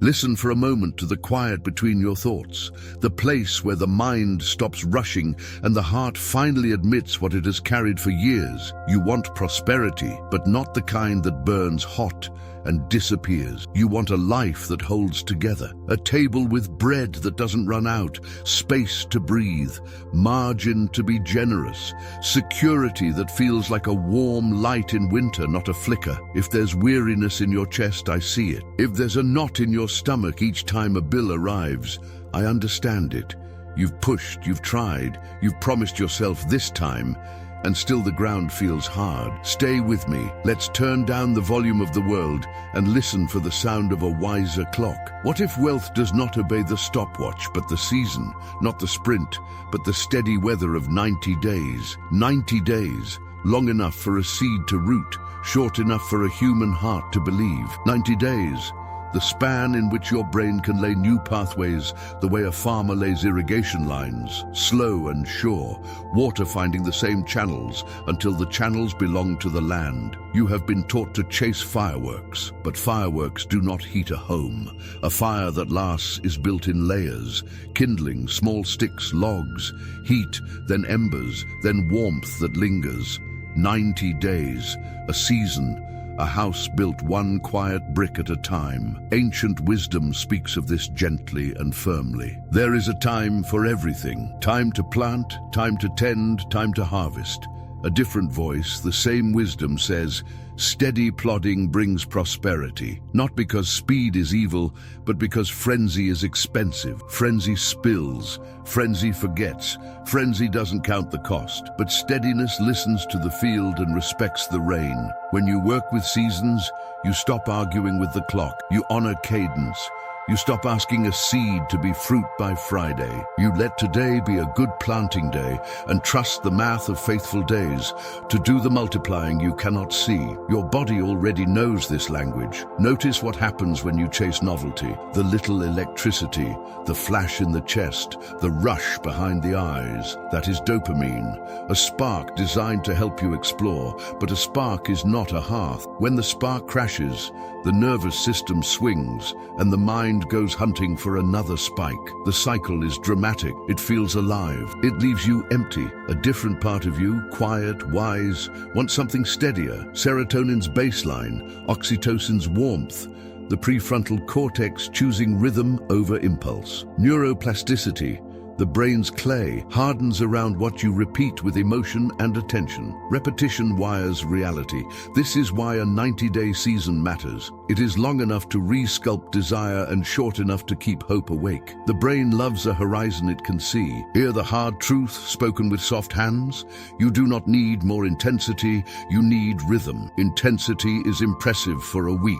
Listen for a moment to the quiet between your thoughts, the place where the mind stops rushing and the heart finally admits what it has carried for years. You want prosperity, but not the kind that burns hot and disappears. You want a life that holds together, a table with bread that doesn't run out, space to breathe, margin to be generous, security that feels like a warm light in winter, not a flicker. If there's weariness in your chest, I see it. If there's a knot in your stomach each time a bill arrives, I understand it. You've pushed, you've tried, you've promised yourself this time, and still the ground feels hard. Stay with me. Let's turn down the volume of the world and listen for the sound of a wiser clock. What if wealth does not obey the stopwatch, but the season, not the sprint, but the steady weather of 90 days? 90 days, long enough for a seed to root, short enough for a human heart to believe. 90 days, the span in which your brain can lay new pathways the way a farmer lays irrigation lines, slow and sure, water finding the same channels until the channels belong to the land. You have been taught to chase fireworks, but fireworks do not heat a home. A fire that lasts is built in layers, kindling, small sticks, logs, heat, then embers, then warmth that lingers. 90 days, a season, a house built one quiet brick at a time. Ancient wisdom speaks of this gently and firmly. There is a time for everything. Time to plant, time to tend, time to harvest. A different voice, the same wisdom says, steady plodding brings prosperity. Not because speed is evil, but because frenzy is expensive. Frenzy spills, frenzy forgets, frenzy doesn't count the cost. But steadiness listens to the field and respects the rain. When you work with seasons, you stop arguing with the clock. You honor cadence. You stop asking a seed to be fruit by Friday. You let today be a good planting day and trust the math of faithful days to do the multiplying you cannot see. Your body already knows this language. Notice what happens when you chase novelty. The little electricity, the flash in the chest, the rush behind the eyes. That is dopamine, a spark designed to help you explore, but a spark is not a hearth. When the spark crashes, the nervous system swings and the mind goes hunting for another spike. The cycle is dramatic. It feels alive. It leaves you empty. A different part of you, quiet, wise, wants something steadier. Serotonin's baseline, oxytocin's warmth, the prefrontal cortex choosing rhythm over impulse. Neuroplasticity, the brain's clay, hardens around what you repeat with emotion and attention. Repetition wires reality. This is why a 90-day season matters. It is long enough to re-sculpt desire and short enough to keep hope awake. The brain loves a horizon it can see. Hear the hard truth spoken with soft hands? You do not need more intensity, you need rhythm. Intensity is impressive for a week.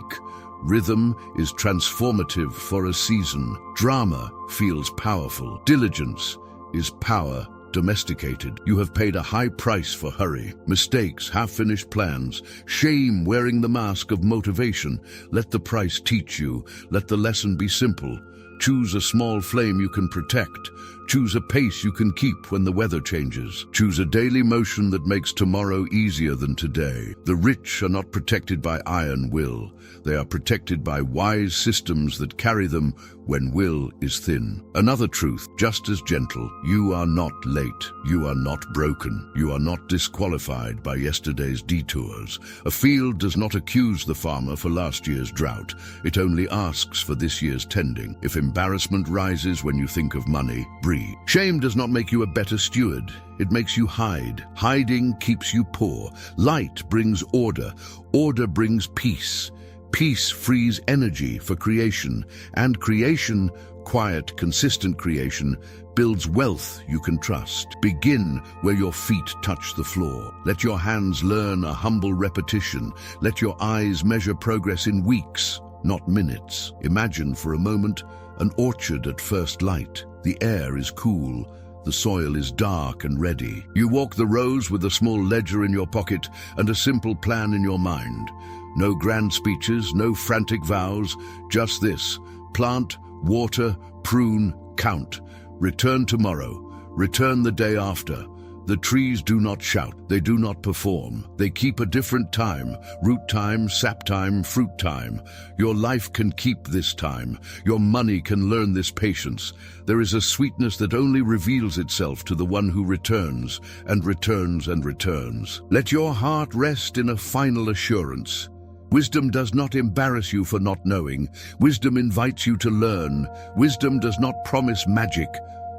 Rhythm is transformative for a season. Drama feels powerful. Diligence is power domesticated. You have paid a high price for hurry. Mistakes, half-finished plans, shame wearing the mask of motivation. Let the price teach you. Let the lesson be simple. Choose a small flame you can protect. Choose a pace you can keep when the weather changes. Choose a daily motion that makes tomorrow easier than today. The rich are not protected by iron will. They are protected by wise systems that carry them when will is thin. Another truth, just as gentle, you are not late. You are not broken. You are not disqualified by yesterday's detours. A field does not accuse the farmer for last year's drought. It only asks for this year's tending. If embarrassment rises when you think of money, breathe. Shame does not make you a better steward. It makes you hide. Hiding keeps you poor. Light brings order. Order brings peace. Peace frees energy for creation, and creation, quiet, consistent creation, builds wealth you can trust. Begin where your feet touch the floor. Let your hands learn a humble repetition. Let your eyes measure progress in weeks, not minutes. Imagine for a moment an orchard at first light. The air is cool. The soil is dark and ready. You walk the rows with a small ledger in your pocket and a simple plan in your mind. No grand speeches, no frantic vows, just this: plant, water, prune, count. Return tomorrow. Return the day after. The trees do not shout, they do not perform. They keep a different time, root time, sap time, fruit time. Your life can keep this time. Your money can learn this patience. There is a sweetness that only reveals itself to the one who returns, and returns, and returns. Let your heart rest in a final assurance. Wisdom does not embarrass you for not knowing. Wisdom invites you to learn. Wisdom does not promise magic.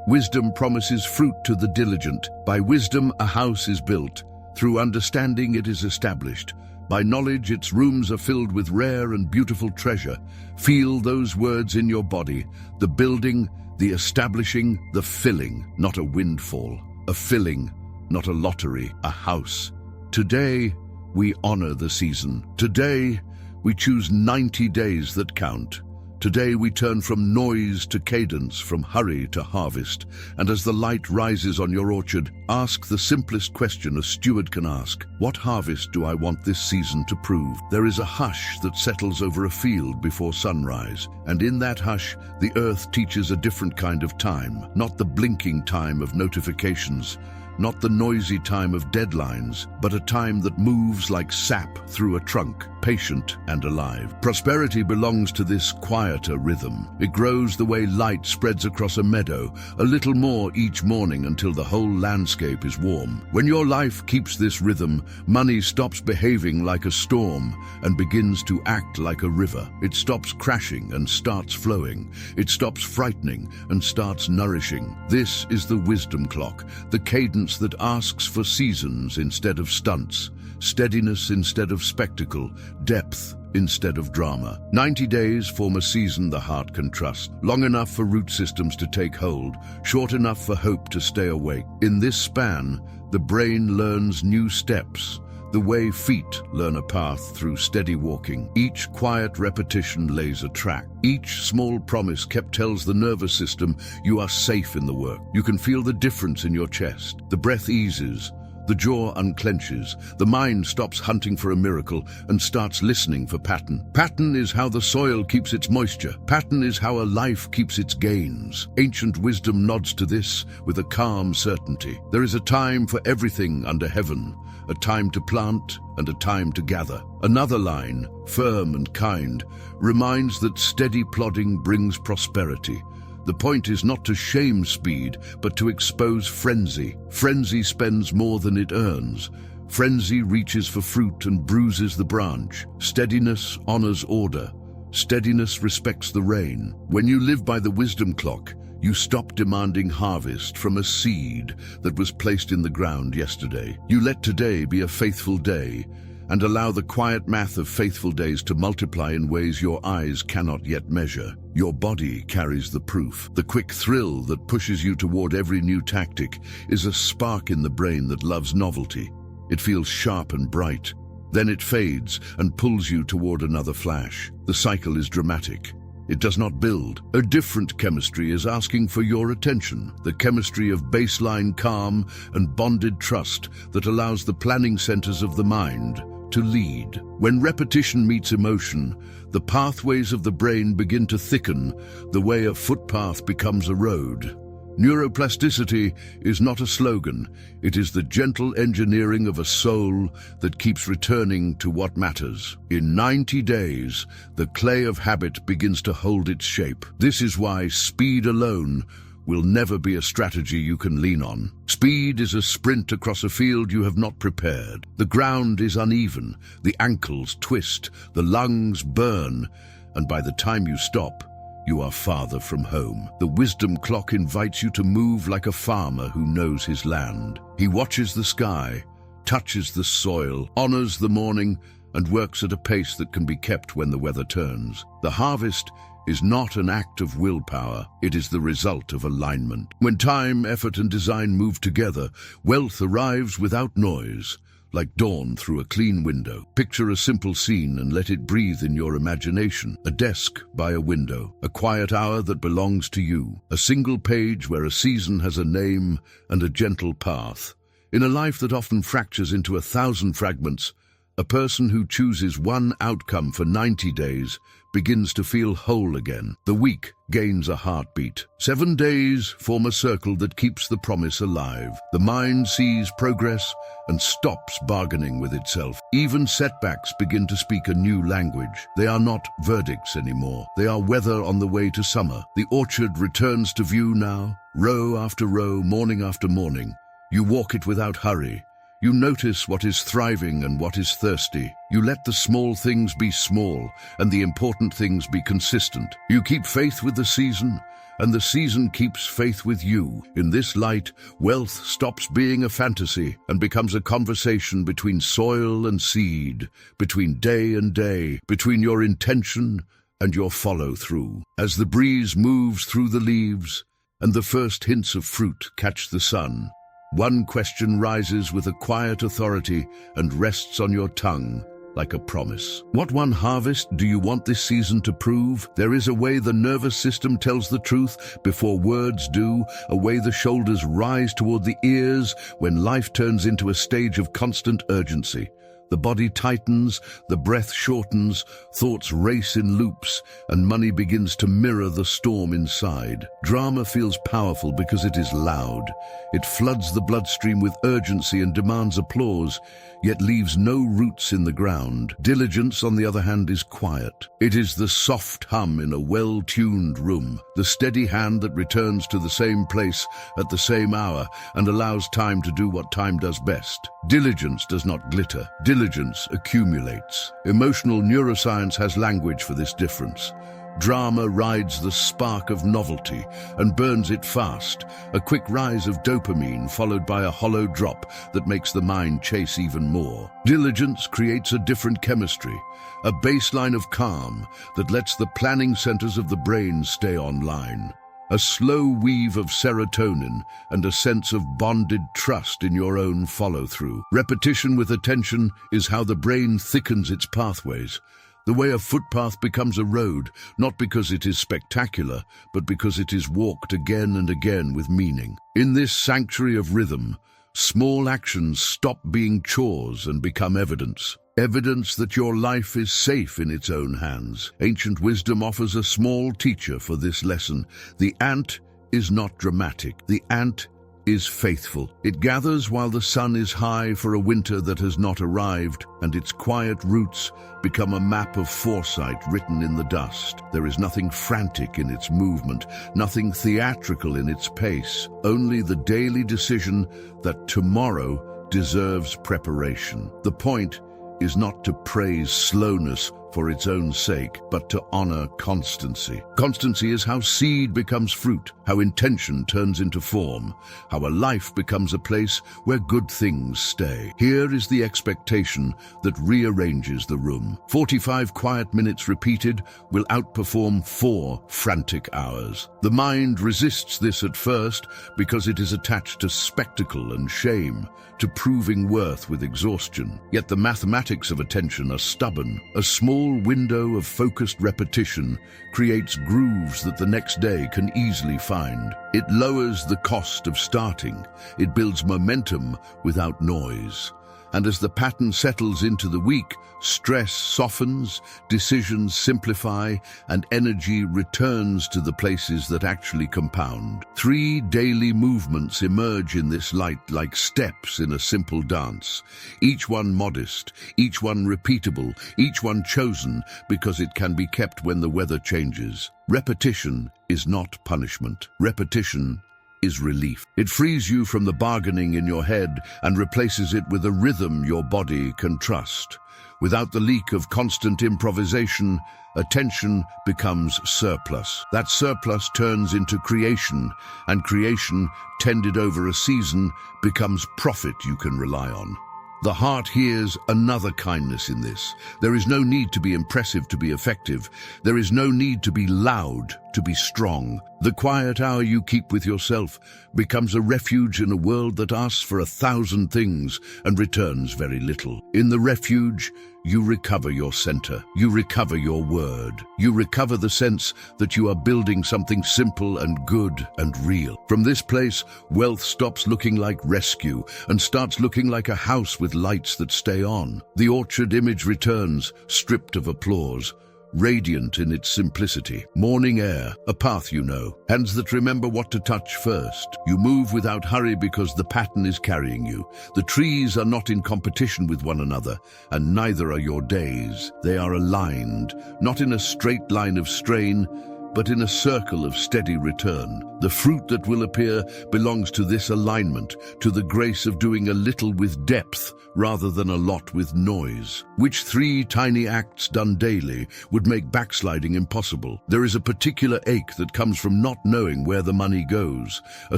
Wisdom promises fruit to the diligent. By wisdom a house is built. Through understanding it is established. By knowledge its rooms are filled with rare and beautiful treasure. Feel those words in your body. The building, the establishing, the filling. Not a windfall. A filling, not a lottery. A house. Today we honor the season. Today we choose 90 days that count. Today we turn from noise to cadence, from hurry to harvest. And as the light rises on your orchard, ask the simplest question a steward can ask. What harvest do I want this season to prove? There is a hush that settles over a field before sunrise. And in that hush, the earth teaches a different kind of time. Not the blinking time of notifications, not the noisy time of deadlines, but a time that moves like sap through a trunk, patient and alive. Prosperity belongs to this quieter rhythm. It grows the way light spreads across a meadow, a little more each morning until the whole landscape is warm. When your life keeps this rhythm, money stops behaving like a storm and begins to act like a river. It stops crashing and starts flowing. It stops frightening and starts nourishing. This is the wisdom clock, the cadence that asks for seasons instead of stunts, steadiness instead of spectacle, depth instead of drama. 90 days form a season the heart can trust, long enough for root systems to take hold, short enough for hope to stay awake. In this span, the brain learns new steps, the way feet learn a path through steady walking. Each quiet repetition lays a track. Each small promise kept tells the nervous system you are safe in the work. You can feel the difference in your chest. The breath eases. The jaw unclenches. The mind stops hunting for a miracle and starts listening for pattern. Pattern is how the soil keeps its moisture. Pattern is how a life keeps its gains. Ancient wisdom nods to this with a calm certainty. There is a time for everything under heaven, a time to plant and a time to gather. Another line, firm and kind, reminds that steady plodding brings prosperity. The point is not to shame speed, but to expose frenzy. Frenzy spends more than it earns. Frenzy reaches for fruit and bruises the branch. Steadiness honors order. Steadiness respects the rain. When you live by the wisdom clock, you stop demanding harvest from a seed that was placed in the ground yesterday. You let today be a faithful day, and allow the quiet math of faithful days to multiply in ways your eyes cannot yet measure. Your body carries the proof. The quick thrill that pushes you toward every new tactic is a spark in the brain that loves novelty. It feels sharp and bright. Then it fades and pulls you toward another flash. The cycle is dramatic. It does not build. A different chemistry is asking for your attention, the chemistry of baseline calm and bonded trust that allows the planning centers of the mind to lead. When repetition meets emotion, the pathways of the brain begin to thicken, the way a footpath becomes a road. Neuroplasticity is not a slogan, it is the gentle engineering of a soul that keeps returning to what matters. In 90 days, the clay of habit begins to hold its shape. This is why speed alone will never be a strategy you can lean on. Speed is a sprint across a field you have not prepared. The ground is uneven, the ankles twist, the lungs burn, and by the time you stop, you are farther from home. The wisdom clock invites you to move like a farmer who knows his land. He watches the sky, touches the soil, honors the morning, and works at a pace that can be kept when the weather turns. The harvest is not an act of willpower, it is the result of alignment. When time, effort, and design move together, wealth arrives without noise, like dawn through a clean window. Picture a simple scene and let it breathe in your imagination. A desk by a window, a quiet hour that belongs to you, a single page where a season has a name and a gentle path. In a life that often fractures into 1,000 fragments, A person who chooses one outcome for 90 days begins to feel whole again. The week gains a heartbeat. 7 days form a circle that keeps the promise alive. The mind sees progress and stops bargaining with itself. Even setbacks begin to speak a new language. They are not verdicts anymore. They are weather on the way to summer. The orchard returns to view now, row after row, morning after morning. You walk it without hurry. You notice what is thriving and what is thirsty. You let the small things be small and the important things be consistent. You keep faith with the season, and the season keeps faith with you. In this light, wealth stops being a fantasy and becomes a conversation between soil and seed, between day and day, between your intention and your follow-through. As the breeze moves through the leaves and the first hints of fruit catch the sun, one question rises with a quiet authority and rests on your tongue like a promise. What one harvest do you want this season to prove? There is a way the nervous system tells the truth before words do, a way the shoulders rise toward the ears when life turns into a stage of constant urgency. The body tightens, the breath shortens, thoughts race in loops, and money begins to mirror the storm inside. Drama feels powerful because it is loud. It floods the bloodstream with urgency and demands applause, yet leaves no roots in the ground. Diligence, on the other hand, is quiet. It is the soft hum in a well-tuned room, the steady hand that returns to the same place at the same hour and allows time to do what time does best. Diligence does not glitter. Diligence accumulates. Emotional neuroscience has language for this difference. Drama rides the spark of novelty and burns it fast, a quick rise of dopamine followed by a hollow drop that makes the mind chase even more. Diligence creates a different chemistry, a baseline of calm that lets the planning centers of the brain stay online. A slow weave of serotonin and a sense of bonded trust in your own follow-through. Repetition with attention is how the brain thickens its pathways. The way a footpath becomes a road, not because it is spectacular, but because it is walked again and again with meaning. In this sanctuary of rhythm, small actions stop being chores and become evidence. Evidence that your life is safe in its own hands. Ancient wisdom offers a small teacher for this lesson. The ant is not dramatic. The ant is faithful. It gathers while the sun is high for a winter that has not arrived, and its quiet roots become a map of foresight written in the dust. There is nothing frantic in its movement, nothing theatrical in its pace, only the daily decision that tomorrow deserves preparation. The point is not to praise slowness for its own sake, but to honor constancy. Constancy is how seed becomes fruit, how intention turns into form, how a life becomes a place where good things stay. Here is the expectation that rearranges the room. 45 quiet minutes repeated will outperform 4 frantic hours. The mind resists this at first because it is attached to spectacle and shame, to proving worth with exhaustion. Yet the mathematics of attention are stubborn. A small window of focused repetition creates grooves that the next day can easily find. It lowers the cost of starting. It builds momentum without noise. And as the pattern settles into the week, stress softens, decisions simplify, and energy returns to the places that actually compound. 3 daily movements emerge in this light like steps in a simple dance, each one modest, each one repeatable, each one chosen because it can be kept when the weather changes. Repetition is not punishment. Repetition is relief. It frees you from the bargaining in your head and replaces it with a rhythm your body can trust. Without the leak of constant improvisation, attention becomes surplus. That surplus turns into creation, and creation, tended over a season, becomes profit you can rely on. The heart hears another kindness in this. There is no need to be impressive to be effective. There is no need to be loud to be strong. The quiet hour you keep with yourself becomes a refuge in a world that asks for 1,000 things and returns very little. In the refuge, you recover your center. You recover your word. You recover the sense that you are building something simple and good and real. From this place, wealth stops looking like rescue and starts looking like a house with lights that stay on. The orchard image returns, stripped of applause, radiant in its simplicity. Morning air, a path you know, hands that remember what to touch first. You move without hurry because the pattern is carrying you. The trees are not in competition with one another, and neither are your days. They are aligned, not in a straight line of strain, but in a circle of steady return. The fruit that will appear belongs to this alignment, to the grace of doing a little with depth rather than a lot with noise. Which 3 tiny acts done daily would make backsliding impossible? There is a particular ache that comes from not knowing where the money goes, a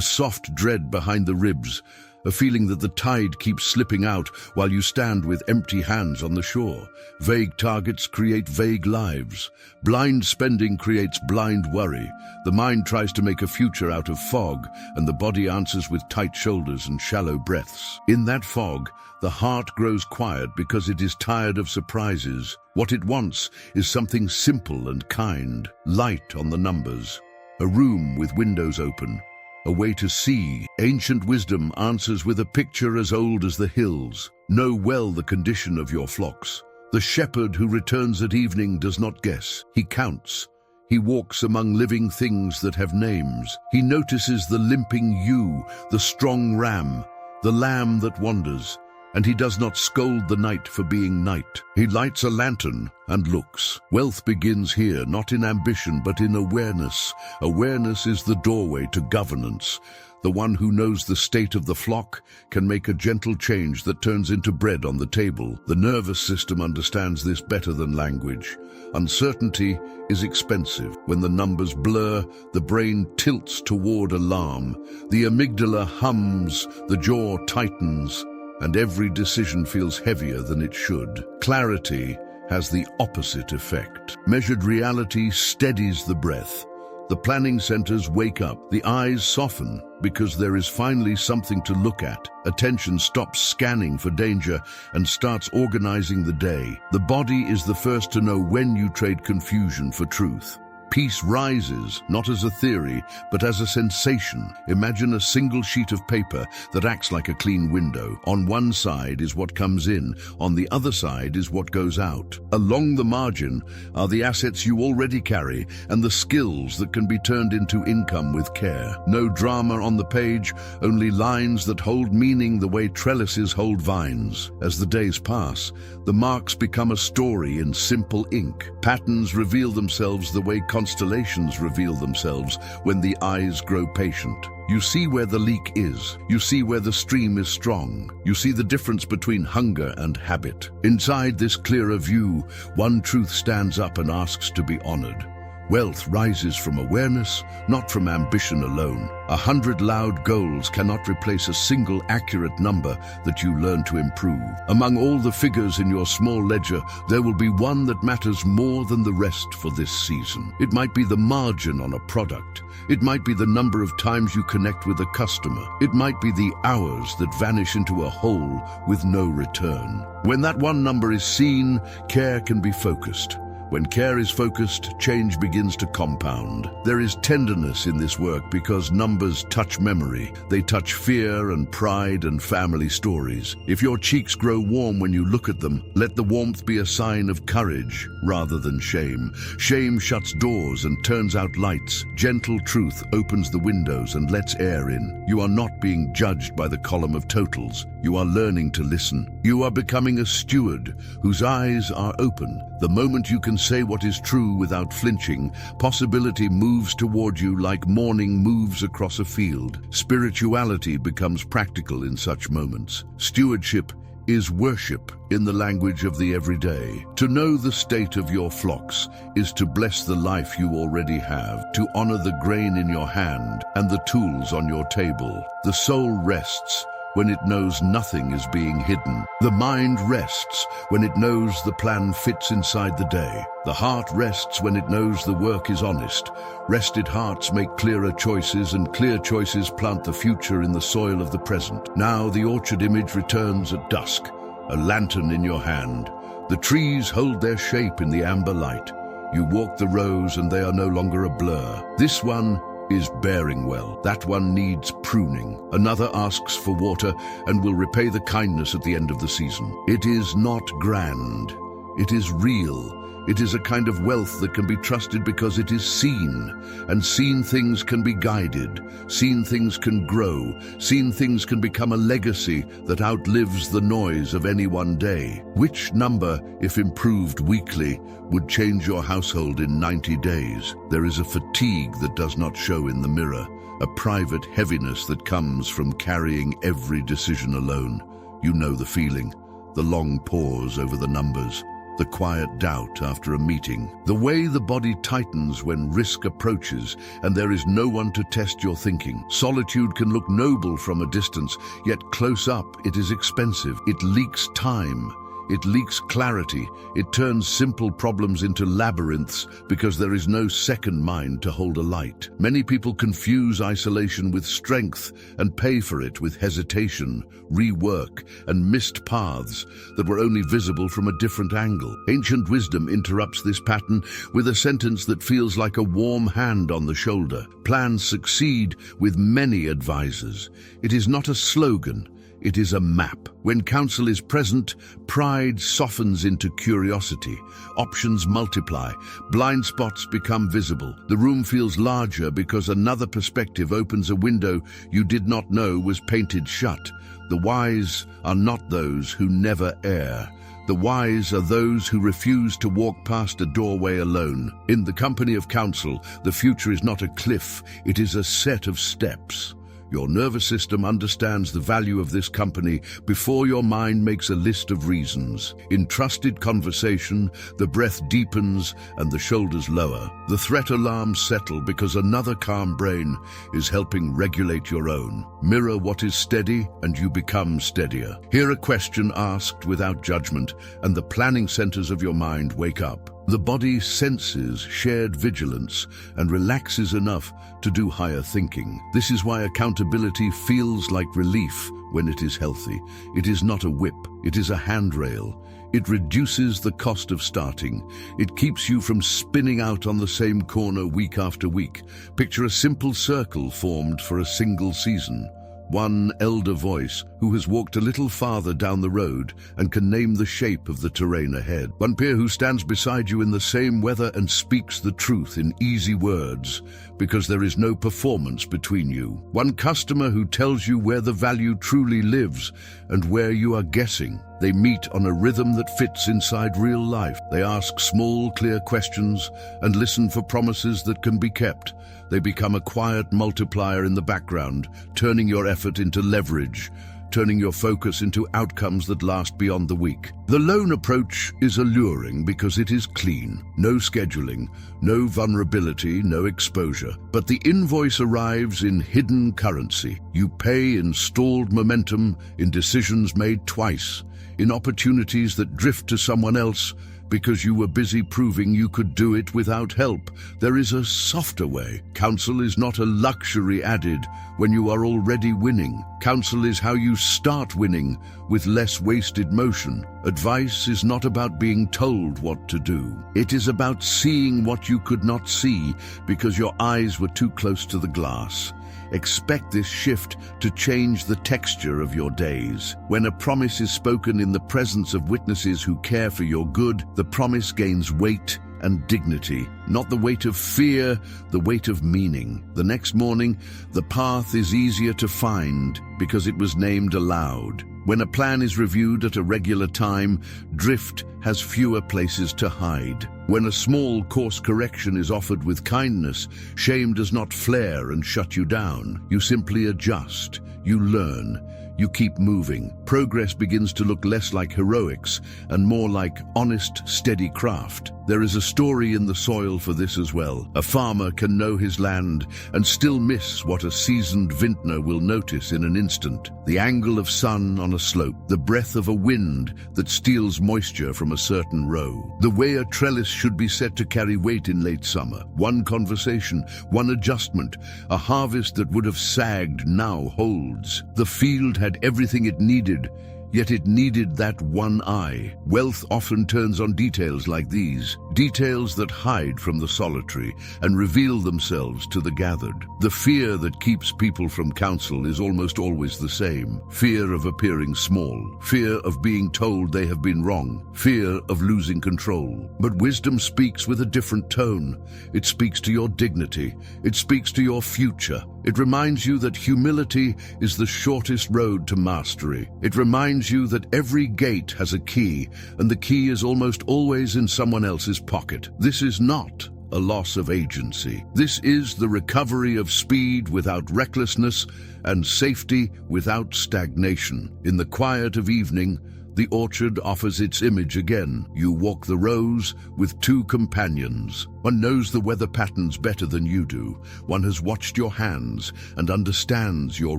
soft dread behind the ribs, a feeling that the tide keeps slipping out while you stand with empty hands on the shore. Vague targets create vague lives. Blind spending creates blind worry. The mind tries to make a future out of fog, and the body answers with tight shoulders and shallow breaths. In that fog, the heart grows quiet because it is tired of surprises. What it wants is something simple and kind, light on the numbers, a room with windows open, a way to see. Ancient wisdom answers with a picture as old as the hills. Know well the condition of your flocks. The shepherd who returns at evening does not guess. He counts. He walks among living things that have names. He notices the limping ewe, the strong ram, the lamb that wanders, and he does not scold the night for being night. He lights a lantern and looks. Wealth begins here, not in ambition, but in awareness. Awareness is the doorway to governance. The one who knows the state of the flock can make a gentle change that turns into bread on the table. The nervous system understands this better than language. Uncertainty is expensive. When the numbers blur, the brain tilts toward alarm. The amygdala hums, the jaw tightens, and every decision feels heavier than it should. Clarity has the opposite effect. Measured reality steadies the breath. The planning centers wake up. The eyes soften because there is finally something to look at. Attention stops scanning for danger and starts organizing the day. The body is the first to know when you trade confusion for truth. Peace rises, not as a theory, but as a sensation. Imagine a single sheet of paper that acts like a clean window. On one side is what comes in, on the other side is what goes out. Along the margin are the assets you already carry and the skills that can be turned into income with care. No drama on the page, only lines that hold meaning the way trellises hold vines. As the days pass, the marks become a story in simple ink. Patterns reveal themselves the way constellations reveal themselves when the eyes grow patient. You see where the leak is. You see where the stream is strong. You see the difference between hunger and habit. Inside this clearer view, one truth stands up and asks to be honored. Wealth rises from awareness, not from ambition alone. 100 loud goals cannot replace a single accurate number that you learn to improve. Among all the figures in your small ledger, there will be one that matters more than the rest for this season. It might be the margin on a product. It might be the number of times you connect with a customer. It might be the hours that vanish into a hole with no return. When that one number is seen, care can be focused. When care is focused, change begins to compound. There is tenderness in this work because numbers touch memory. They touch fear and pride and family stories. If your cheeks grow warm when you look at them, let the warmth be a sign of courage rather than shame. Shame shuts doors and turns out lights. Gentle truth opens the windows and lets air in. You are not being judged by the column of totals. You are learning to listen. You are becoming a steward whose eyes are open. The moment you can say what is true without flinching, possibility moves toward you like morning moves across a field. Spirituality becomes practical in such moments. Stewardship is worship in the language of the everyday. To know the state of your flocks is to bless the life you already have, to honor the grain in your hand and the tools on your table. The soul rests when it knows nothing is being hidden. The mind rests when it knows the plan fits inside the day. The heart rests when it knows the work is honest. Rested hearts make clearer choices, and clear choices plant the future in the soil of the present. Now the orchard image returns at dusk, a lantern in your hand. The trees hold their shape in the amber light. You walk the rows and they are no longer a blur. This one is bearing well. That one needs pruning. Another asks for water and will repay the kindness at the end of the season. It is not grand. It is real. It is a kind of wealth that can be trusted because it is seen, and seen things can be guided, seen things can grow, seen things can become a legacy that outlives the noise of any one day. Which number, if improved weekly, would change your household in 90 days? There is a fatigue that does not show in the mirror, a private heaviness that comes from carrying every decision alone. You know the feeling, the long pause over the numbers, the quiet doubt after a meeting, the way the body tightens when risk approaches and there is no one to test your thinking. Solitude can look noble from a distance, yet close up it is expensive. It leaks time. It leaks clarity. It turns simple problems into labyrinths because there is no second mind to hold a light. Many people confuse isolation with strength and pay for it with hesitation, rework, and missed paths that were only visible from a different angle. Ancient wisdom interrupts this pattern with a sentence that feels like a warm hand on the shoulder. Plans succeed with many advisors. It is not a slogan. It is a map. When counsel is present, pride softens into curiosity. Options multiply. Blind spots become visible. The room feels larger because another perspective opens a window you did not know was painted shut. The wise are not those who never err. The wise are those who refuse to walk past a doorway alone. In the company of counsel, the future is not a cliff. It is a set of steps. Your nervous system understands the value of this company before your mind makes a list of reasons. In trusted conversation, the breath deepens and the shoulders lower. The threat alarms settle because another calm brain is helping regulate your own. Mirror what is steady and you become steadier. Hear a question asked without judgment and the planning centers of your mind wake up. The body senses shared vigilance and relaxes enough to do higher thinking. This is why accountability feels like relief when it is healthy. It is not a whip, it is a handrail. It reduces the cost of starting. It keeps you from spinning out on the same corner week after week. Picture a simple circle formed for a single season. One elder voice who has walked a little farther down the road and can name the shape of the terrain ahead. One peer who stands beside you in the same weather and speaks the truth in easy words because there is no performance between you. One customer who tells you where the value truly lives and where you are guessing. They meet on a rhythm that fits inside real life. They ask small, clear questions and listen for promises that can be kept. They become a quiet multiplier in the background, turning your effort into leverage, turning your focus into outcomes that last beyond the week. The lone approach is alluring because it is clean. No scheduling, no vulnerability, no exposure. But the invoice arrives in hidden currency. You pay in stalled momentum, in decisions made twice, in opportunities that drift to someone else because you were busy proving you could do it without help. There is a softer way. Counsel is not a luxury added when you are already winning. Counsel is how you start winning with less wasted motion. Advice is not about being told what to do. It is about seeing what you could not see because your eyes were too close to the glass. Expect this shift to change the texture of your days. When a promise is spoken in the presence of witnesses who care for your good, the promise gains weight and dignity, not the weight of fear, the weight of meaning. The next morning, the path is easier to find because it was named aloud. When a plan is reviewed at a regular time, drift has fewer places to hide. When a small course correction is offered with kindness, shame does not flare and shut you down. You simply adjust, you learn, you keep moving. Progress begins to look less like heroics and more like honest, steady craft. There is a story in the soil for this as well. A farmer can know his land and still miss what a seasoned vintner will notice in an instant. The angle of sun on a slope, the breath of a wind that steals moisture from a certain row. The way a trellis should be set to carry weight in late summer. One conversation, one adjustment, a harvest that would have sagged now holds. The field had everything it needed, yet it needed that one eye. Wealth often turns on details like these, details that hide from the solitary and reveal themselves to the gathered. The fear that keeps people from counsel is almost always the same. Fear of appearing small, fear of being told they have been wrong, fear of losing control. But wisdom speaks with a different tone. It speaks to your dignity. It speaks to your future. It reminds you that humility is the shortest road to mastery. It reminds you that every gate has a key, and the key is almost always in someone else's pocket. This is not a loss of agency. This is the recovery of speed without recklessness and safety without stagnation. In the quiet of evening, the orchard offers its image again. You walk the rows with two companions. One knows the weather patterns better than you do. One has watched your hands and understands your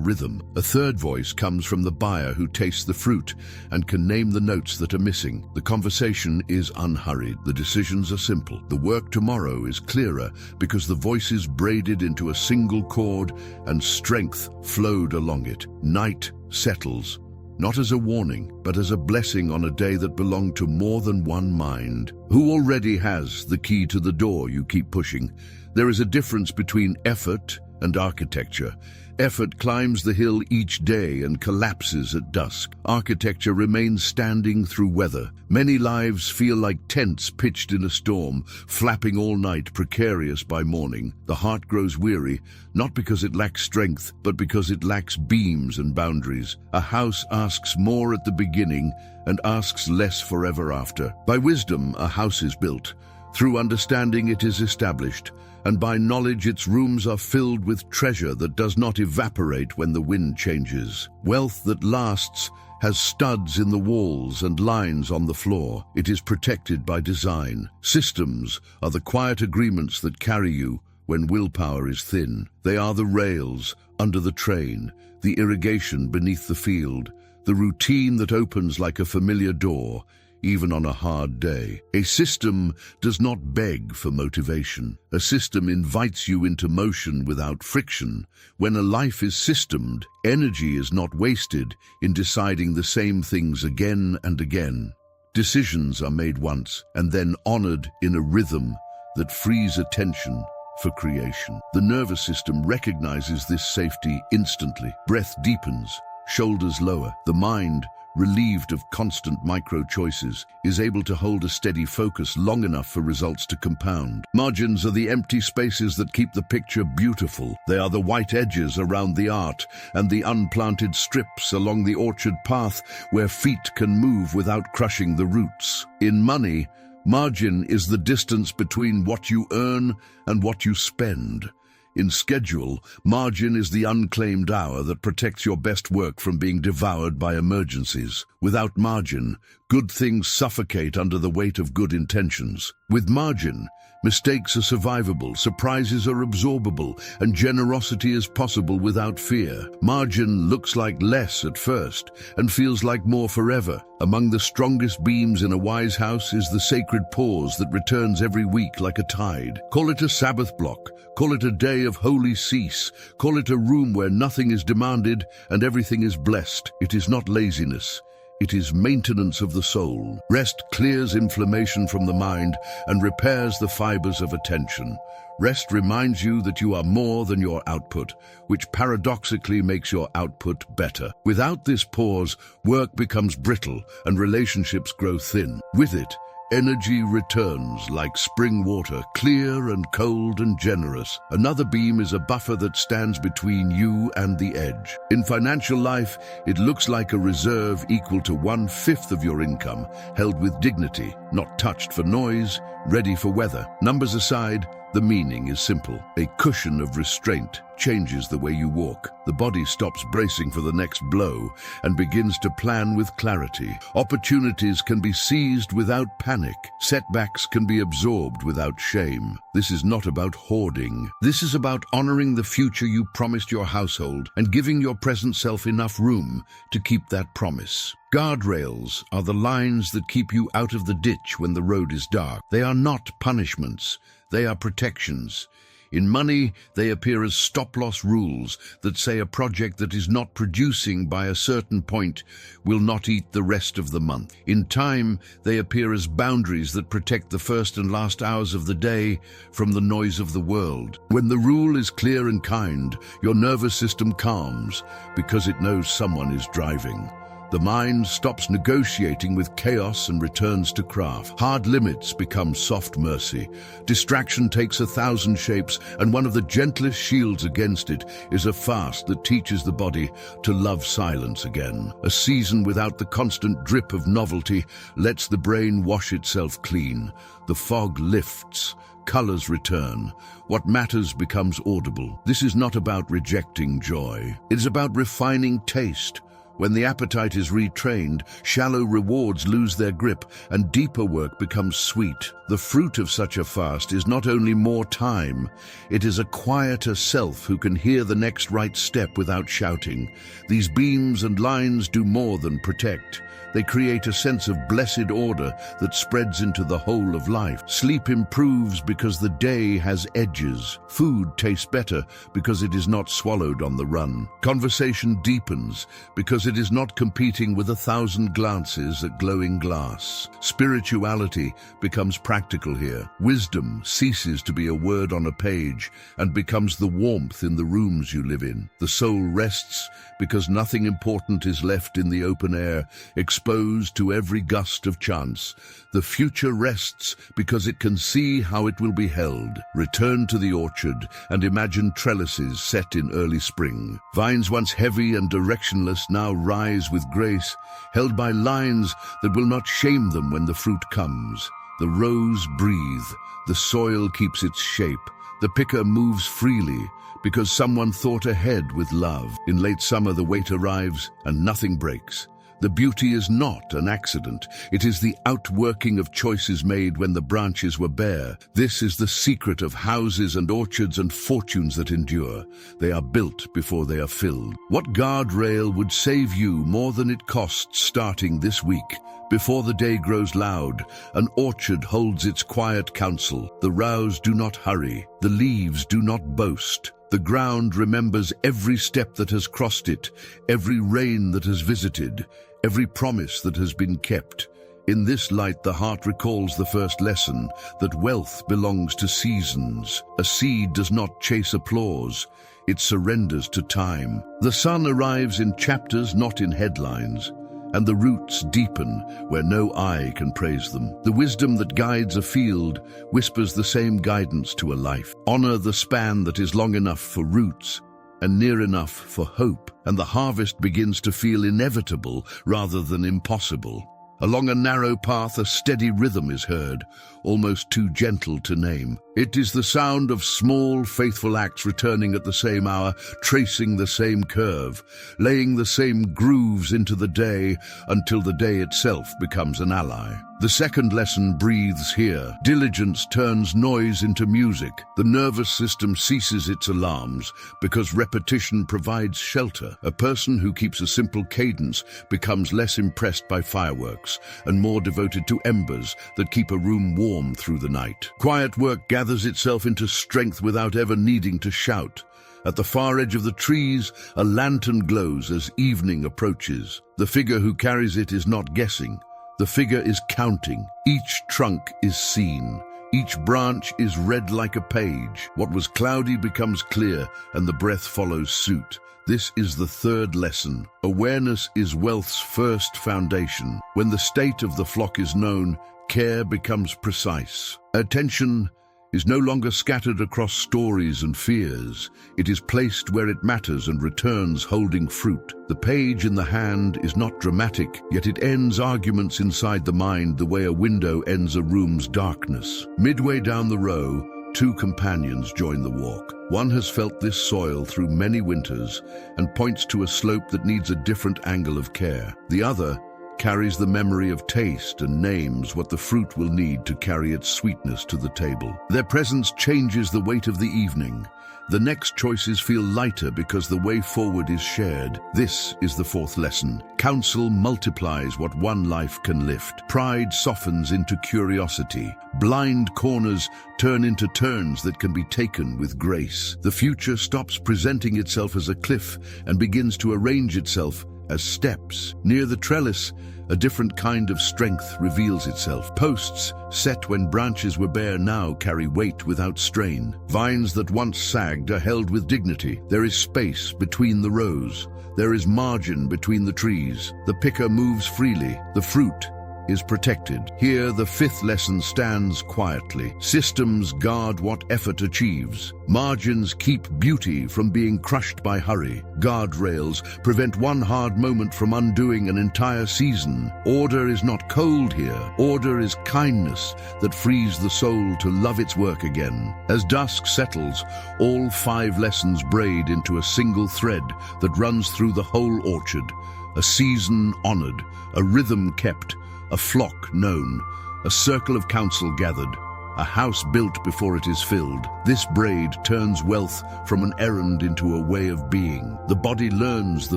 rhythm. A third voice comes from the buyer who tastes the fruit and can name the notes that are missing. The conversation is unhurried. The decisions are simple. The work tomorrow is clearer because the voices braided into a single chord and strength flowed along it. Night settles, not as a warning, but as a blessing on a day that belonged to more than one mind. Who already has the key to the door you keep pushing? There is a difference between effort and architecture. Effort climbs the hill each day and collapses at dusk. Architecture remains standing through weather. Many lives feel like tents pitched in a storm, flapping all night, precarious by morning. The heart grows weary, not because it lacks strength, but because it lacks beams and boundaries. A house asks more at the beginning and asks less forever after. By wisdom, a house is built. Through understanding, it is established, and by knowledge its rooms are filled with treasure that does not evaporate when the wind changes. Wealth that lasts has studs in the walls and lines on the floor. It is protected by design. Systems are the quiet agreements that carry you when willpower is thin. They are the rails under the train, the irrigation beneath the field, the routine that opens like a familiar door, even on a hard day. A system does not beg for motivation. A system invites you into motion without friction. When a life is systemed, energy is not wasted in deciding the same things again and again. Decisions are made once and then honored in a rhythm that frees attention for creation. The nervous system recognizes this safety instantly. Breath deepens, shoulders lower. The mind, relieved of constant micro-choices, is able to hold a steady focus long enough for results to compound. Margins are the empty spaces that keep the picture beautiful. They are the white edges around the art and the unplanted strips along the orchard path where feet can move without crushing the roots. In money, margin is the distance between what you earn and what you spend. In schedule, margin is the unclaimed hour that protects your best work from being devoured by emergencies. Without margin, good things suffocate under the weight of good intentions. With margin, mistakes are survivable, surprises are absorbable, and generosity is possible without fear. Margin looks like less at first and feels like more forever. Among the strongest beams in a wise house is the sacred pause that returns every week like a tide. Call it a Sabbath block, call it a day of holy cease, call it a room where nothing is demanded and everything is blessed. It is not laziness. It is maintenance of the soul. Rest clears inflammation from the mind and repairs the fibers of attention. Rest reminds you that you are more than your output, which paradoxically makes your output better. Without this pause, work becomes brittle and relationships grow thin. With it, energy returns like spring water, clear and cold and generous. Another beam is a buffer that stands between you and the edge. In financial life, it looks like a reserve equal to 1/5 of your income, held with dignity, not touched for noise, ready for weather. Numbers aside, the meaning is simple. A cushion of restraint changes the way you walk. The body stops bracing for the next blow and begins to plan with clarity. Opportunities can be seized without panic. Setbacks can be absorbed without shame. This is not about hoarding. This is about honoring the future you promised your household and giving your present self enough room to keep that promise. Guardrails are the lines that keep you out of the ditch when the road is dark. They are not punishments. They are protections. In money, they appear as stop-loss rules that say a project that is not producing by a certain point will not eat the rest of the month. In time, they appear as boundaries that protect the first and last hours of the day from the noise of the world. When the rule is clear and kind, your nervous system calms because it knows someone is driving. The mind stops negotiating with chaos and returns to craft. Hard limits become soft mercy. Distraction takes 1,000 shapes, and one of the gentlest shields against it is a fast that teaches the body to love silence again. A season without the constant drip of novelty lets the brain wash itself clean. The fog lifts. Colors return. What matters becomes audible. This is not about rejecting joy. It is about refining taste. When the appetite is retrained, shallow rewards lose their grip and deeper work becomes sweet. The fruit of such a fast is not only more time, it is a quieter self who can hear the next right step without shouting. These beams and lines do more than protect. They create a sense of blessed order that spreads into the whole of life. Sleep improves because the day has edges. Food tastes better because it is not swallowed on the run. Conversation deepens because it is not competing with 1,000 glances at glowing glass. Spirituality becomes practical here. Wisdom ceases to be a word on a page and becomes the warmth in the rooms you live in. The soul rests because nothing important is left in the open air, exposed to every gust of chance. The future rests because it can see how it will be held. Return to the orchard and imagine trellises set in early spring. Vines once heavy and directionless now rise with grace, held by lines that will not shame them when the fruit comes. The rows breathe, the soil keeps its shape, the picker moves freely, because someone thought ahead with love. In late summer the wait arrives and nothing breaks. The beauty is not an accident. It is the outworking of choices made when the branches were bare. This is the secret of houses and orchards and fortunes that endure. They are built before they are filled. What guardrail would save you more than it costs starting this week? Before the day grows loud, an orchard holds its quiet counsel. The rows do not hurry. The leaves do not boast. The ground remembers every step that has crossed it, every rain that has visited, every promise that has been kept. In this light, the heart recalls the first lesson, that wealth belongs to seasons. A seed does not chase applause. It surrenders to time. The sun arrives in chapters, not in headlines. And the roots deepen where no eye can praise them. The wisdom that guides a field whispers the same guidance to a life. Honor the span that is long enough for roots and near enough for hope, and the harvest begins to feel inevitable rather than impossible. Along a narrow path, a steady rhythm is heard, almost too gentle to name. It is the sound of small, faithful acts returning at the same hour, tracing the same curve, laying the same grooves into the day until the day itself becomes an ally. The second lesson breathes here. Diligence turns noise into music. The nervous system ceases its alarms because repetition provides shelter. A person who keeps a simple cadence becomes less impressed by fireworks and more devoted to embers that keep a room warm through the night. Quiet work gathers itself into strength without ever needing to shout. At the far edge of the trees, a lantern glows as evening approaches. The figure who carries it is not guessing. The figure is counting. Each trunk is seen. Each branch is read like a page. What was cloudy becomes clear, and the breath follows suit. This is the third lesson. Awareness is wealth's first foundation. When the state of the flock is known, care becomes precise. Attention is no longer scattered across stories and fears. It is placed where it matters and returns holding fruit. The page in the hand is not dramatic, yet it ends arguments inside the mind the way a window ends a room's darkness. Midway down the row, two companions join the walk. One has felt this soil through many winters and points to a slope that needs a different angle of care. The other carries the memory of taste and names what the fruit will need to carry its sweetness to the table. Their presence changes the weight of the evening, The next choices feel lighter because the way forward is shared. This is the fourth lesson. Counsel multiplies what one life can lift. Pride softens into curiosity. Blind corners turn into turns that can be taken with grace. The future stops presenting itself as a cliff and begins to arrange itself as steps. Near the trellis, a different kind of strength reveals itself. Posts, set when branches were bare, now carry weight without strain. Vines that once sagged are held with dignity. There is space between the rows. There is margin between the trees. The picker moves freely. The fruit is protected. Here, the fifth lesson stands quietly. Systems guard what effort achieves. Margins keep beauty from being crushed by hurry. Guardrails prevent one hard moment from undoing an entire season. Order is not cold here. Order is kindness that frees the soul to love its work again. As dusk settles, all 5 lessons braid into a single thread that runs through the whole orchard. A season honored, a rhythm kept, a flock known, a circle of counsel gathered, a house built before it is filled. This braid turns wealth from an errand into a way of being. The body learns the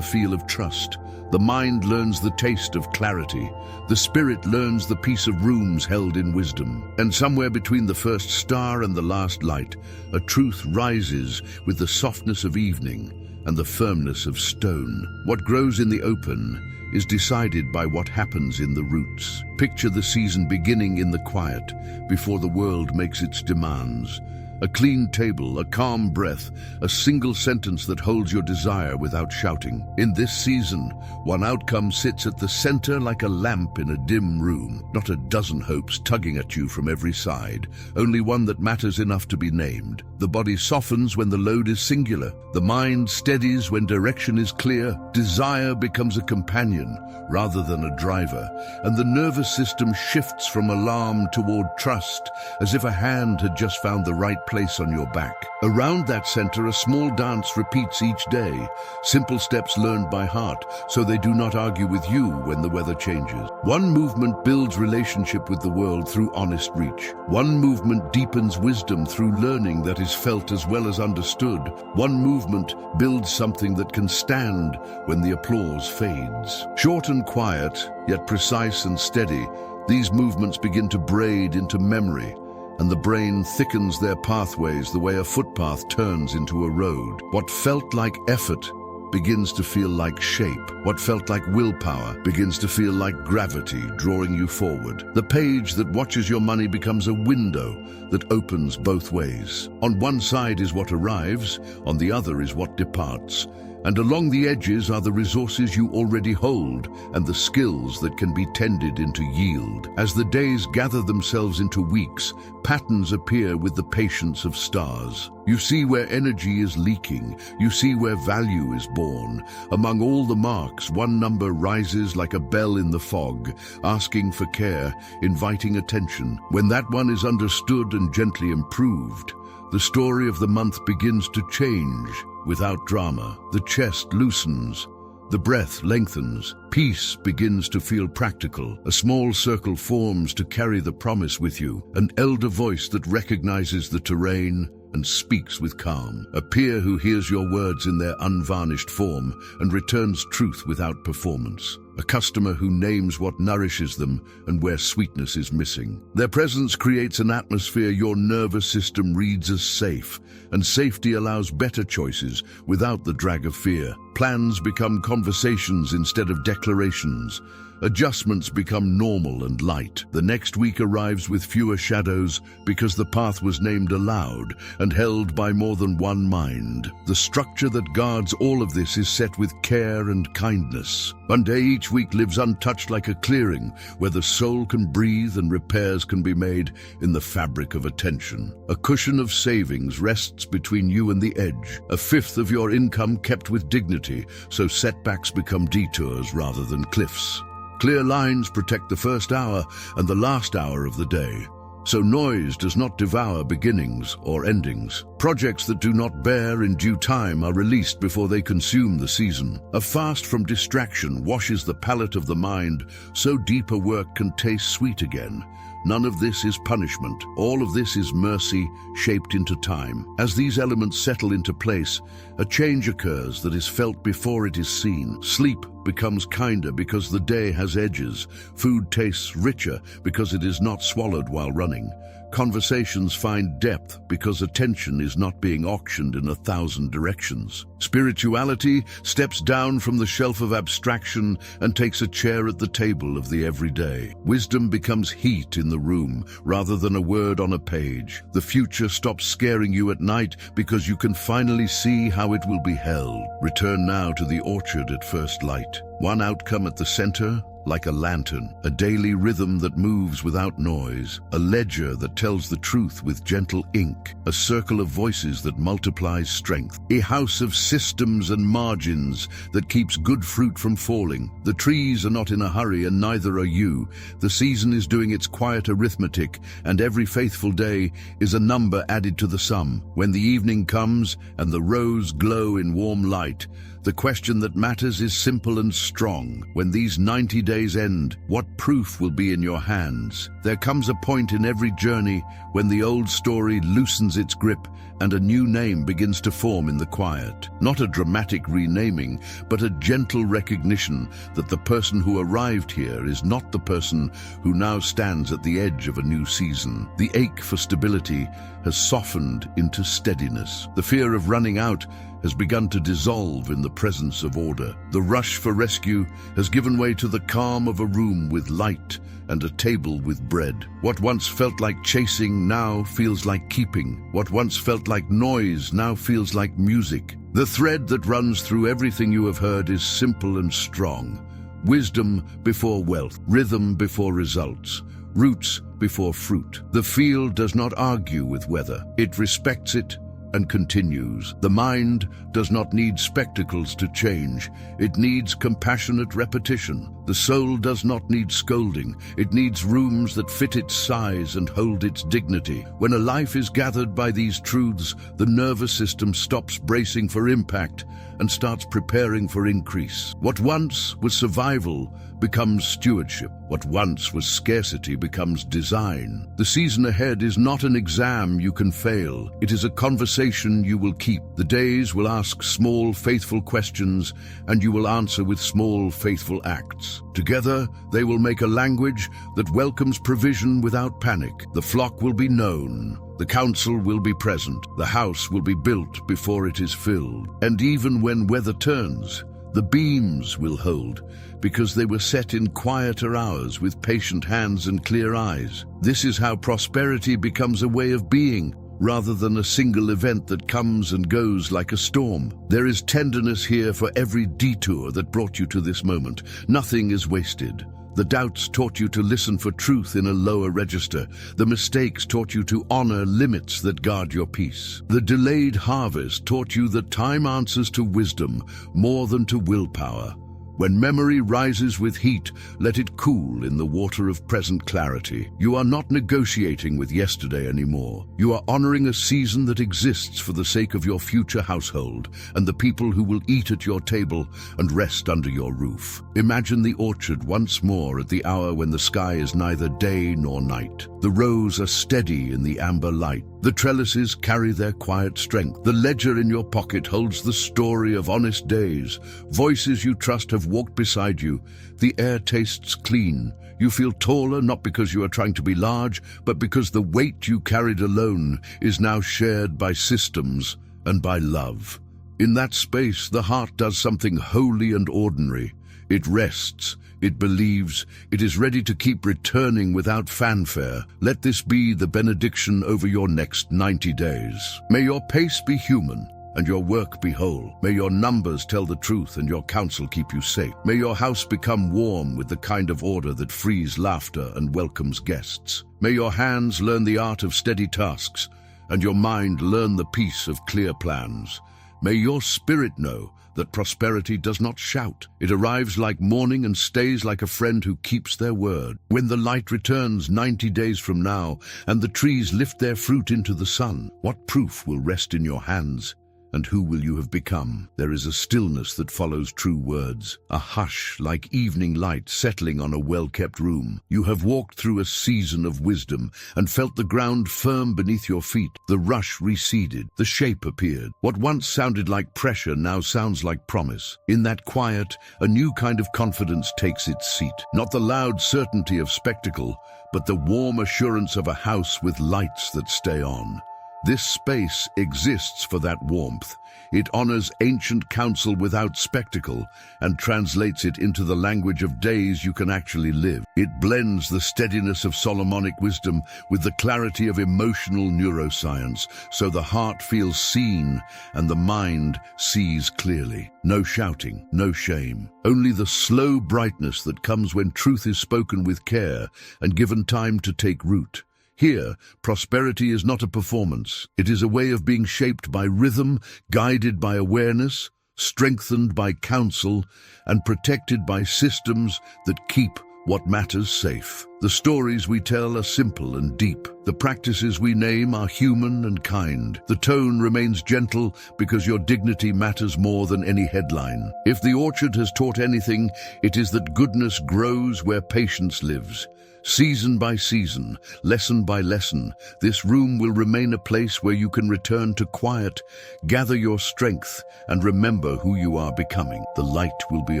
feel of trust. The mind learns the taste of clarity. The spirit learns the peace of rooms held in wisdom. And somewhere between the first star and the last light, a truth rises with the softness of evening and the firmness of stone. What grows in the open is decided by what happens in the roots. Picture the season beginning in the quiet, before the world makes its demands. A clean table, a calm breath, a single sentence that holds your desire without shouting. In this season, one outcome sits at the center like a lamp in a dim room. Not a dozen hopes tugging at you from every side, only one that matters enough to be named. The body softens when the load is singular. The mind steadies when direction is clear. Desire becomes a companion rather than a driver, and the nervous system shifts from alarm toward trust, as if a hand had just found the right place on your back. Around that center, a small dance repeats each day, simple steps learned by heart, so they do not argue with you when the weather changes. One movement builds relationship with the world through honest reach. One movement deepens wisdom through learning that is felt as well as understood. One movement builds something that can stand when the applause fades. Short and quiet, yet precise and steady, these movements begin to braid into memory, and the brain thickens their pathways the way a footpath turns into a road. What felt like effort begins to feel like shape. What felt like willpower begins to feel like gravity drawing you forward. The page that watches your money becomes a window that opens both ways. On one side is what arrives, on the other is what departs. And along the edges are the resources you already hold and the skills that can be tended into yield. As the days gather themselves into weeks, patterns appear with the patience of stars. You see where energy is leaking. You see where value is born. Among all the marks, one number rises like a bell in the fog, asking for care, inviting attention. When that one is understood and gently improved, the story of the month begins to change. Without drama, the chest loosens, the breath lengthens, peace begins to feel practical. A small circle forms to carry the promise with you, an elder voice that recognizes the terrain and speaks with calm, a peer who hears your words in their unvarnished form and returns truth without performance, a customer who names what nourishes them and where sweetness is missing. Their presence creates an atmosphere your nervous system reads as safe, and safety allows better choices without the drag of fear. Plans become conversations instead of declarations. Adjustments become normal and light. The next week arrives with fewer shadows because the path was named aloud and held by more than one mind. The structure that guards all of this is set with care and kindness. One day each week lives untouched like a clearing where the soul can breathe and repairs can be made in the fabric of attention. A cushion of savings rests between you and the edge. A fifth of your income kept with dignity, so setbacks become detours rather than cliffs. Clear lines protect the first hour and the last hour of the day, so noise does not devour beginnings or endings. Projects that do not bear in due time are released before they consume the season. A fast from distraction washes the palate of the mind, so deeper work can taste sweet again. None of this is punishment. All of this is mercy shaped into time. As these elements settle into place, a change occurs that is felt before it is seen. Sleep becomes kinder because the day has edges. Food tastes richer because it is not swallowed while running. Conversations find depth because attention is not being auctioned in 1,000 directions. Spirituality steps down from the shelf of abstraction and takes a chair at the table of the everyday. Wisdom becomes heat in the room rather than a word on a page. The future stops scaring you at night because you can finally see how it will be held. Return now to the orchard at first light. One outcome at the center, like a lantern, a daily rhythm that moves without noise, a ledger that tells the truth with gentle ink, a circle of voices that multiplies strength, a house of systems and margins that keeps good fruit from falling. The trees are not in a hurry and neither are you. The season is doing its quiet arithmetic, and every faithful day is a number added to the sum. When the evening comes and the rows glow in warm light, the question that matters is simple and strong. When these 90 days end, what proof will be in your hands? There comes a point in every journey when the old story loosens its grip and a new name begins to form in the quiet. Not a dramatic renaming, but a gentle recognition that the person who arrived here is not the person who now stands at the edge of a new season. The ache for stability has softened into steadiness. The fear of running out has begun to dissolve in the presence of order. The rush for rescue has given way to the calm of a room with light and a table with bread. What once felt like chasing now feels like keeping. What once felt like noise now feels like music. The thread that runs through everything you have heard is simple and strong. Wisdom before wealth, rhythm before results, roots before fruit. The field does not argue with weather. It respects it and continues. The mind does not need spectacles to change. It needs compassionate repetition. The soul does not need scolding. It needs rooms that fit its size and hold its dignity. When a life is gathered by these truths, the nervous system stops bracing for impact and starts preparing for increase. What once was survival becomes stewardship. What once was scarcity becomes design. The season ahead is not an exam you can fail. It is a conversation you will keep. The days will ask small, faithful questions, and you will answer with small, faithful acts. Together, they will make a language that welcomes provision without panic. The flock will be known. The counsel will be present. The house will be built before it is filled. And even when weather turns, the beams will hold, because they were set in quieter hours with patient hands and clear eyes. This is how prosperity becomes a way of being, rather than a single event that comes and goes like a storm. There is tenderness here for every detour that brought you to this moment. Nothing is wasted. The doubts taught you to listen for truth in a lower register. The mistakes taught you to honor limits that guard your peace. The delayed harvest taught you that time answers to wisdom more than to willpower. When memory rises with heat, let it cool in the water of present clarity. You are not negotiating with yesterday anymore. You are honoring a season that exists for the sake of your future household and the people who will eat at your table and rest under your roof. Imagine the orchard once more at the hour when the sky is neither day nor night. The rows are steady in the amber light. The trellises carry their quiet strength. The ledger in your pocket holds the story of honest days. Voices you trust have walked beside you. The air tastes clean. You feel taller not because you are trying to be large, but because the weight you carried alone is now shared by systems and by love. In that space, the heart does something holy and ordinary. It rests. It believes. It is ready to keep returning without fanfare. Let this be the benediction over your next 90 days. May your pace be human and your work be whole. May your numbers tell the truth and your counsel keep you safe. May your house become warm with the kind of order that frees laughter and welcomes guests. May your hands learn the art of steady tasks and your mind learn the peace of clear plans. May your spirit know that prosperity does not shout. It arrives like morning and stays like a friend who keeps their word. When the light returns 90 days from now and the trees lift their fruit into the sun, what proof will rest in your hands And who will you have become? There is a stillness that follows true words, a hush like evening light settling on a well-kept room. You have walked through a season of wisdom and felt the ground firm beneath your feet. The rush receded, the shape appeared. What once sounded like pressure now sounds like promise. In that quiet, a new kind of confidence takes its seat. Not the loud certainty of spectacle, but the warm assurance of a house with lights that stay on. This space exists for that warmth. It honors ancient counsel without spectacle and translates it into the language of days you can actually live. It blends the steadiness of Solomonic wisdom with the clarity of emotional neuroscience, so the heart feels seen and the mind sees clearly. No shouting, no shame, only the slow brightness that comes when truth is spoken with care and given time to take root. Here, prosperity is not a performance. It is a way of being shaped by rhythm, guided by awareness, strengthened by counsel, and protected by systems that keep what matters safe. The stories we tell are simple and deep. The practices we name are human and kind. The tone remains gentle because your dignity matters more than any headline. If the orchard has taught anything, it is that goodness grows where patience lives. Season by season, lesson by lesson, this room will remain a place where you can return to quiet, gather your strength, and remember who you are becoming. The light will be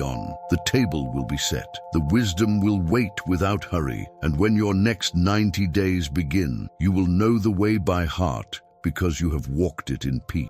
on, the table will be set, the wisdom will wait without hurry, and when your next 90 days begin, you will know the way by heart because you have walked it in peace.